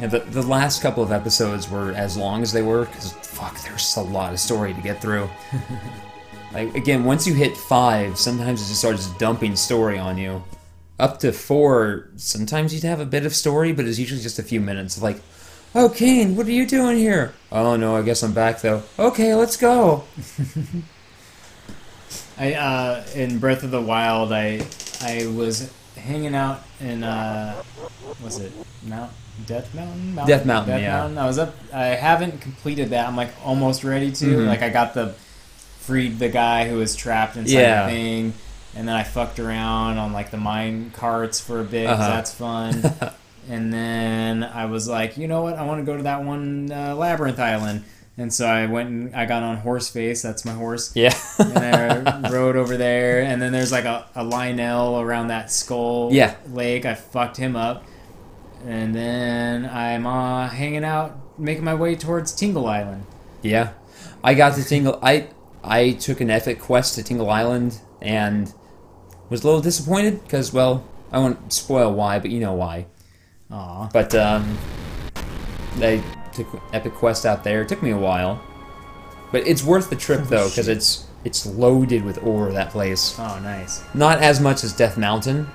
The last couple of episodes were as long as they were, because, fuck, there's a lot of story to get through. Like, again, once you hit 5, sometimes it just starts dumping story on you. Up to 4, sometimes you'd have a bit of story, but it's usually just a few minutes. Like, oh, Kane, what are you doing here? Oh, no, I guess I'm back, though. Okay, let's go. In Breath of the Wild, I was hanging out in, was it Death Mountain? Death Mountain, yeah. Mountain. I haven't completed that. I'm, like, almost ready to. Mm-hmm. Like, I got freed the guy who was trapped inside the thing, and then I fucked around on, like, the mine carts for a bit, 'cause that's fun. And then I was like, you know what? I want to go to that one Labyrinth Island. And so I went and I got on Horseface. That's my horse. Yeah. And I rode over there. And then there's like a Lionel around that skull lake. I fucked him up. And then I'm hanging out, making my way towards Tingle Island. Yeah. I got to Tingle... I took an epic quest to Tingle Island and was a little disappointed because, well, I won't spoil why, but you know why. Aw. But, they took an epic quest out there. It took me a while. But it's worth the trip, though, because it's loaded with ore, that place. Oh, nice. Not as much as Death Mountain.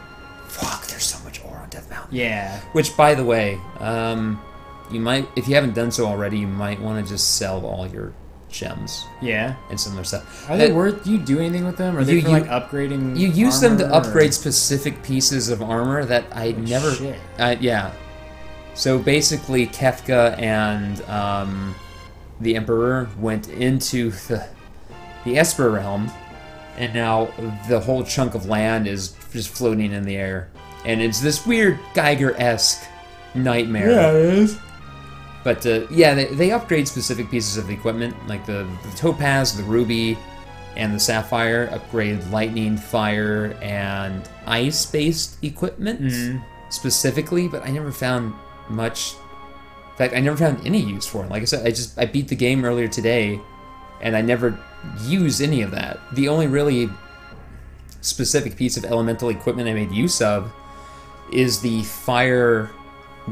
Fuck, there's so much ore on Death Mountain. Yeah. Which, by the way, you might, if you haven't done so already, you might want to just sell all your gems. Yeah. And similar stuff. Are they worth... Do you do anything with them? Or are they for, like, upgrading You use them to upgrade or? Specific pieces of armor that I never... Shit. Yeah. So basically, Kefka and the Emperor went into the Esper realm, and now the whole chunk of land is just floating in the air. And it's this weird Geiger-esque nightmare. Yeah, it is. But, yeah, they upgrade specific pieces of equipment, like the Topaz, the Ruby, and the Sapphire upgrade lightning, fire, and ice-based equipment specifically, but I never found much. In fact, I never found any use for it. Like I said, I beat the game earlier today, and I never used any of that. The only really specific piece of elemental equipment I made use of is the fire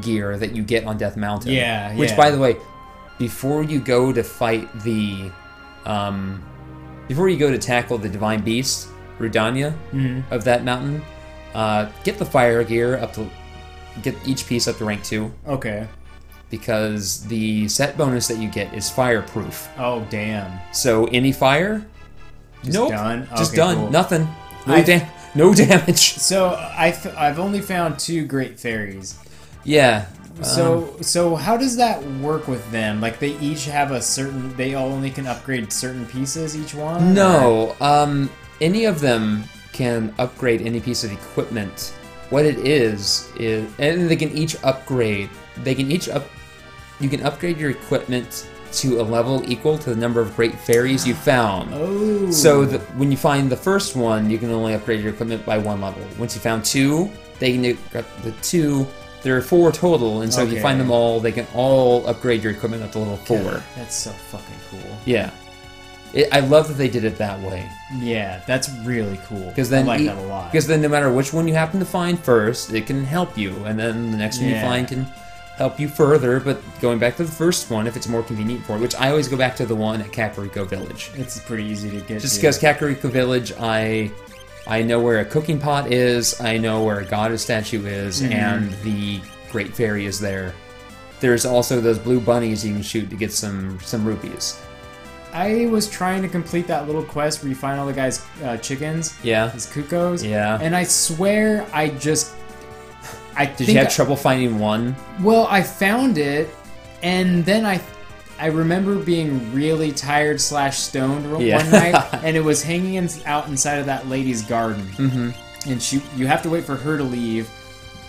gear that you get on Death Mountain. Yeah, Which, by the way, before you go to fight the, before you go to tackle the Divine Beast, Rudania, of that mountain, get the fire gear up to, get each piece up to rank 2. Okay. Because the set bonus that you get is fireproof. Oh, damn. So any fire? Just done? Just okay, done. Cool. Nothing. No damage. So I've only found 2 Great Fairies. Yeah. So how does that work with them? Like they each have a certain... They all only can upgrade certain pieces, each one? No. Any of them can upgrade any piece of equipment. What it is... And they can each upgrade... You can upgrade your equipment to a level equal to the number of Great Fairies you found. Oh. So when you find the first one, you can only upgrade your equipment by 1 level. Once you found 2, they can the 2... There are 4 total, and so if you find them all, they can all upgrade your equipment up to level 4. God, that's so fucking cool. Yeah. I love that they did it that way. Yeah, that's really cool. Because then I like that a lot. Because then no matter which one you happen to find first, it can help you, and then the next one you find can help you further, but going back to the first one, if it's more convenient for it, which I always go back to the one at Kakariko Village. It's pretty easy to get Just because Kakariko Village, I know where a cooking pot is, I know where a goddess statue is, and the Great Fairy is there. There's also those blue bunnies you can shoot to get some rupees. I was trying to complete that little quest where you find all the guys' chickens. Yeah. His cuckoos. Yeah. And I swear Did you have trouble finding one? Well, I found it, and then I remember being really tired / stoned one night, and it was hanging out inside of that lady's garden. Mm-hmm. And you have to wait for her to leave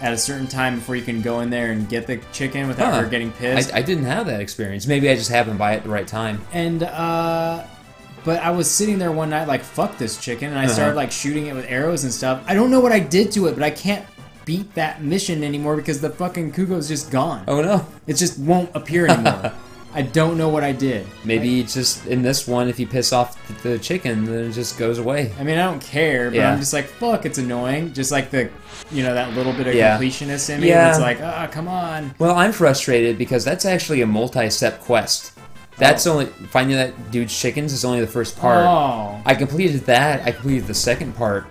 at a certain time before you can go in there and get the chicken without her getting pissed. I didn't have that experience. Maybe I just happened by at the right time. And, but I was sitting there one night like, fuck this chicken, and I started like shooting it with arrows and stuff. I don't know what I did to it, but I can't beat that mission anymore because the fucking cuckoo's just gone. Oh no. It just won't appear anymore. I don't know what I did. Maybe just in this one, if you piss off the chicken, then it just goes away. I mean, I don't care, but I'm just like, fuck, it's annoying. Just like that little bit of completionist in me that's like, come on. Well, I'm frustrated because that's actually a multi-step quest. That's only finding that dude's chickens is only the first part. Oh. I completed that. I completed the second part.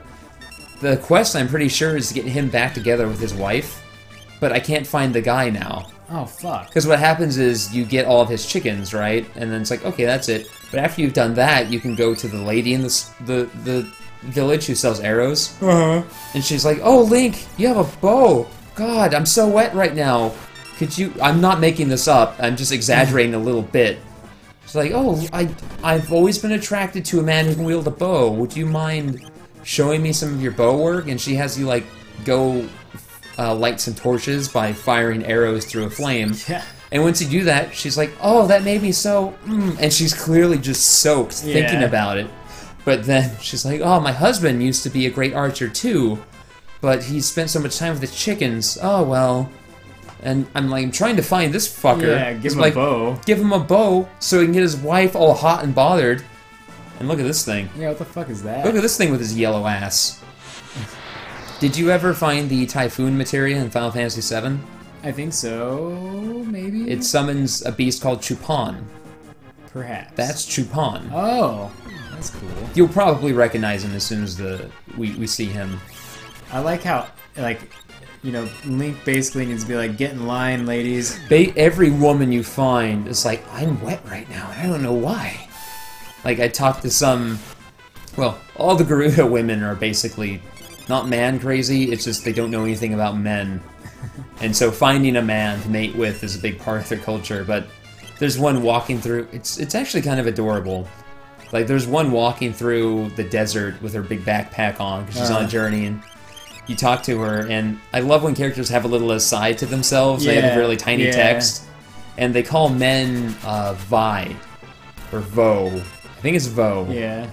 The quest, I'm pretty sure, is to get him back together with his wife, but I can't find the guy now. Oh, fuck. Because what happens is you get all of his chickens, right? And then it's like, okay, that's it. But after you've done that, you can go to the lady in the village who sells arrows. Uh-huh. And she's like, oh, Link, you have a bow. God, I'm so wet right now. Could you... I'm not making this up. I'm just exaggerating a little bit. She's like, oh, I've always been attracted to a man who can wield a bow. Would you mind showing me some of your bow work? And she has you, like, go... light some torches by firing arrows through a flame. Yeah. And once you do that, she's like, oh, that made me so... And she's clearly just soaked thinking about it. But then she's like, oh, my husband used to be a great archer too, but he spent so much time with the chickens. Oh, well. And I'm like, I'm trying to find this fucker. Yeah, give him a bow. Give him a bow so he can get his wife all hot and bothered. And look at this thing. Yeah, what the fuck is that? Look at this thing with his yellow ass. Did you ever find the Typhoon materia in Final Fantasy VII? I think so, maybe? It summons a beast called Chupan. Perhaps. That's Chupan. Oh, that's cool. You'll probably recognize him as soon as we see him. I like how, Link basically needs to be like, get in line, ladies. Every woman you find is like, I'm wet right now, and I don't know why. Like, I talked to some... Well, all the Gerudo women are basically... not man crazy, it's just they don't know anything about men. And so finding a man to mate with is a big part of their culture, but there's one walking through... It's actually kind of adorable. Like, there's one walking through the desert with her big backpack on, because she's on a journey, and you talk to her, and I love when characters have a little aside to themselves. They have a really tiny text, and they call men Vi, or Vo. I think it's Vo. Yeah.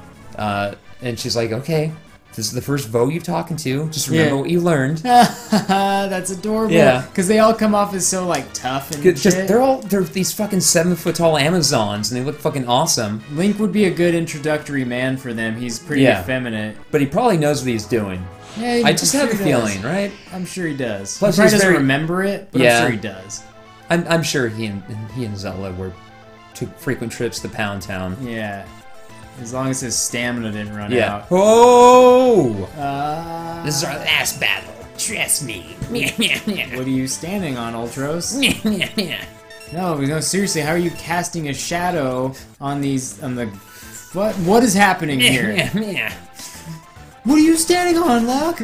And she's like, okay, this is the first Vo you've talking to. Just remember what you learned. That's adorable. Yeah. Because they all come off as so, like, tough and shit. They're these fucking 7-foot-tall Amazons, and they look fucking awesome. Link would be a good introductory man for them. He's pretty effeminate. But he probably knows what he's doing. Yeah, I just have the feeling, right? I'm sure he does. Plus, he probably doesn't remember it, but I'm sure he does. I'm sure he and Zelda took frequent trips to Pound Town. Yeah. As long as his stamina didn't run out. Oh! This is our last battle. Trust me. What are you standing on, Ultros? No, seriously, how are you casting a shadow on the... What is happening here? What are you standing on, Locke?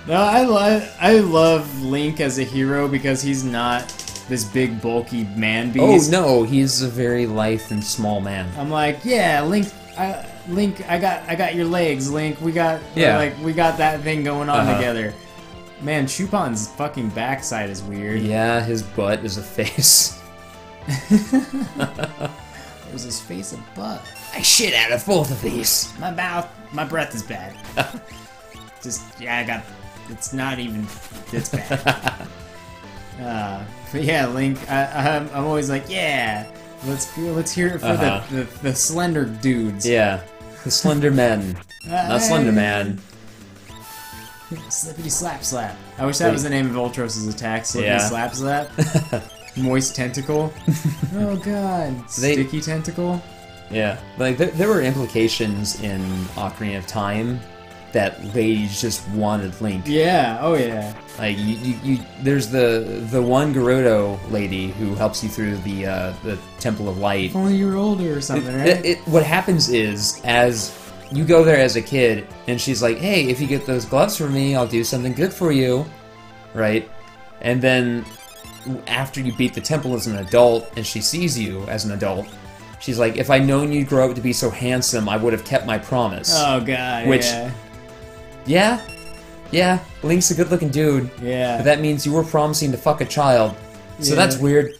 No, I love Link as a hero because he's not this big bulky man beast. Oh no, he's a very lithe and small man. I'm like, yeah, Link, I got your legs, Link. We got we got that thing going on together. Man, Chupan's fucking backside is weird. Yeah, his butt is a face. Was his face a butt? I shit out of both of these. My breath is bad. It's not even, it's bad. But yeah, Link, I'm always like, yeah, let's hear it for the slender dudes. Yeah, the slender men. Not Slender Man. Slippity slap slap. I wish that was the name of Ultros' attack. Slippity slap slap. Moist tentacle. Oh god. Sticky tentacle. Yeah, like there were implications in Ocarina of Time that ladies just wanted Link. Yeah. Oh yeah. Like there's the one Gerudo lady who helps you through the Temple of Light. If only you were older or something, right? What happens is, as you go there as a kid, and she's like, "Hey, if you get those gloves for me, I'll do something good for you," right? And then after you beat the temple as an adult, and she sees you as an adult, she's like, "If I'd known you'd grow up to be so handsome, I would have kept my promise." Oh god. Which, yeah, Link's a good-looking dude. Yeah. But that means you were promising to fuck a child. So that's weird.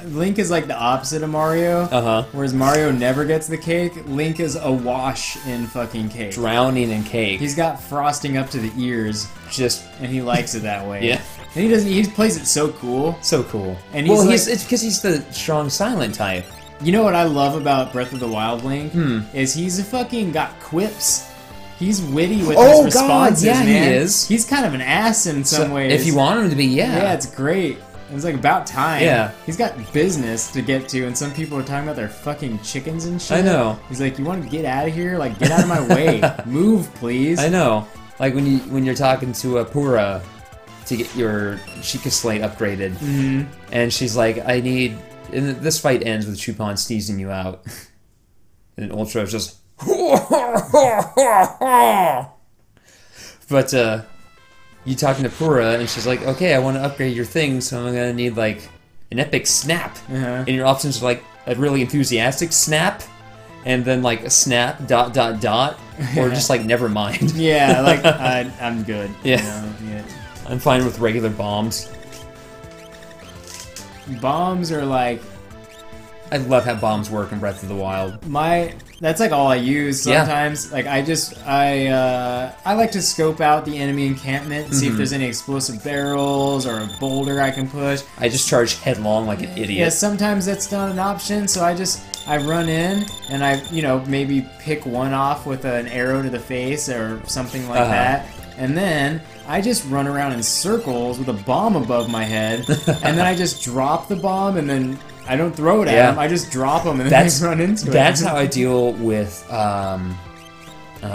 Link is like the opposite of Mario. Whereas Mario never gets the cake, Link is awash in fucking cake. Drowning in cake. He's got frosting up to the ears. And he likes it that way. Yeah. And he doesn't. He plays it so cool. So cool. And he's it's because he's the strong silent type. You know what I love about Breath of the Wild Link? Is he's a fucking got quips. He's witty with his responses, yeah, man. he is. He's kind of an ass in some ways. If you want him to be, yeah. Yeah, it's great. It was like about time. Yeah. He's got business to get to, and some people are talking about their fucking chickens and shit. I know. He's like, you want to get out of here? Like, get out of my way. Move, please. I know. Like when you're talking to Pura to get your Sheikah Slate upgraded, and she's like, I need... And this fight ends with Chupon sneezing you out. And Ultros just... But, you talking to Pura, and she's like, okay, I want to upgrade your thing, so I'm going to need, like, an epic snap. And your options are, like, a really enthusiastic snap, and then, like, a snap, ... or just, like, never mind. Yeah, like, I'm good. Yeah. You know, yeah. I'm fine with regular bombs. Bombs are, like... I love how bombs work in Breath of the Wild. That's like all I use sometimes. Yeah. Like I like to scope out the enemy encampment and see if there's any explosive barrels or a boulder I can push. I just charge headlong like an idiot. Yeah, sometimes that's not an option, so I run in and I, maybe pick one off with an arrow to the face or something like that. And then I just run around in circles with a bomb above my head, and then I just drop the bomb, and then I don't throw it at them. I just drop them, and then they run into it. That's how I deal with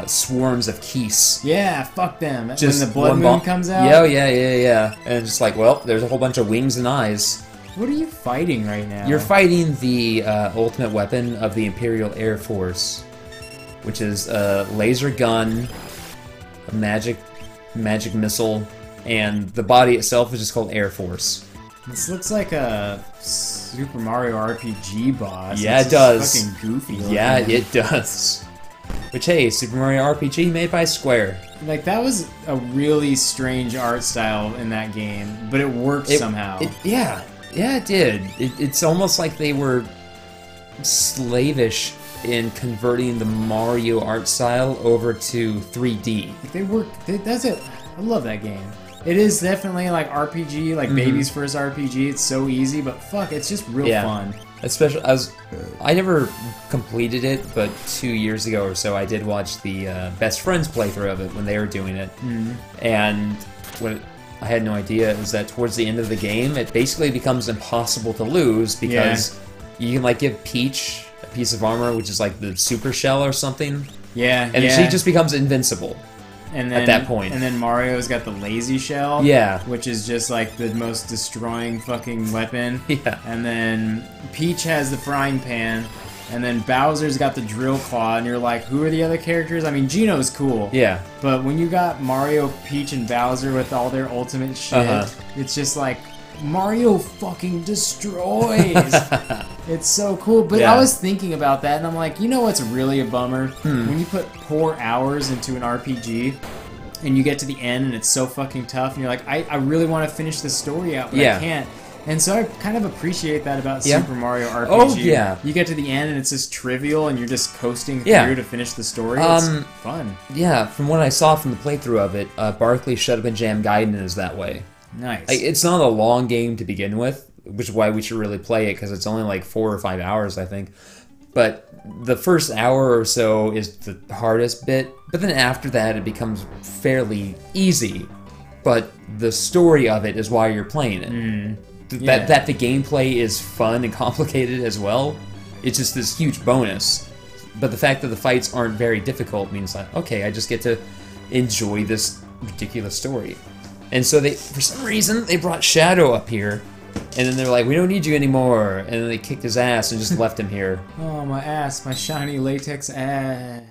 swarms of Keese. Yeah, fuck them. Just when the blood moon comes out? Yeah. And it's like, well, there's a whole bunch of wings and eyes. What are you fighting right now? You're fighting the ultimate weapon of the Imperial Air Force, which is a laser gun, a magic missile, and the body itself is just called Air Force. This looks like a Super Mario RPG boss. Yeah, it does. Fucking goofy. Yeah, it does. Which, hey, Super Mario RPG made by Square. Like, that was a really strange art style in that game, but it worked somehow. Yeah, it did. It's almost like they were slavish in converting the Mario art style over to 3D. They worked. That's it. I love that game. It is definitely like RPG, like baby's first RPG. It's so easy, but fuck, it's just real fun. Especially I never completed it, but 2 years ago or so, I did watch the Best Friends playthrough of it when they were doing it, and what I had no idea is that towards the end of the game, it basically becomes impossible to lose because you can like give Peach a piece of armor, which is like the super shell or something. Yeah, and she just becomes invincible. And then, at that point. And then Mario's got the lazy shell. Yeah. Which is just like the most destroying fucking weapon. Yeah. And then Peach has the frying pan. And then Bowser's got the drill claw. And you're like, who are the other characters? I mean, Geno's cool. Yeah. But when you got Mario, Peach, and Bowser with all their ultimate shit, it's just like, Mario fucking destroys. It's so cool. But I was thinking about that, and I'm like, you know what's really a bummer? When you pour hours into an RPG, and you get to the end, and it's so fucking tough, and you're like, I really want to finish the story out, but I can't. And so I kind of appreciate that about Super Mario RPG. Oh, yeah. You get to the end, and it's just trivial, and you're just coasting through to finish the story. It's fun. Yeah, from what I saw from the playthrough of it, Barkley Shut Up and Jam Gaiden is that way. Nice. Like, it's not a long game to begin with, which is why we should really play it, because it's only like 4 or 5 hours, I think. But the first hour or so is the hardest bit, but then after that it becomes fairly easy. But the story of it is why you're playing it. That the gameplay is fun and complicated as well, it's just this huge bonus. But the fact that the fights aren't very difficult means like, okay, I just get to enjoy this ridiculous story. And so for some reason, they brought Shadow up here, and then they're like, we don't need you anymore, and then they kicked his ass and just left him here. Oh, my ass, my shiny latex ass.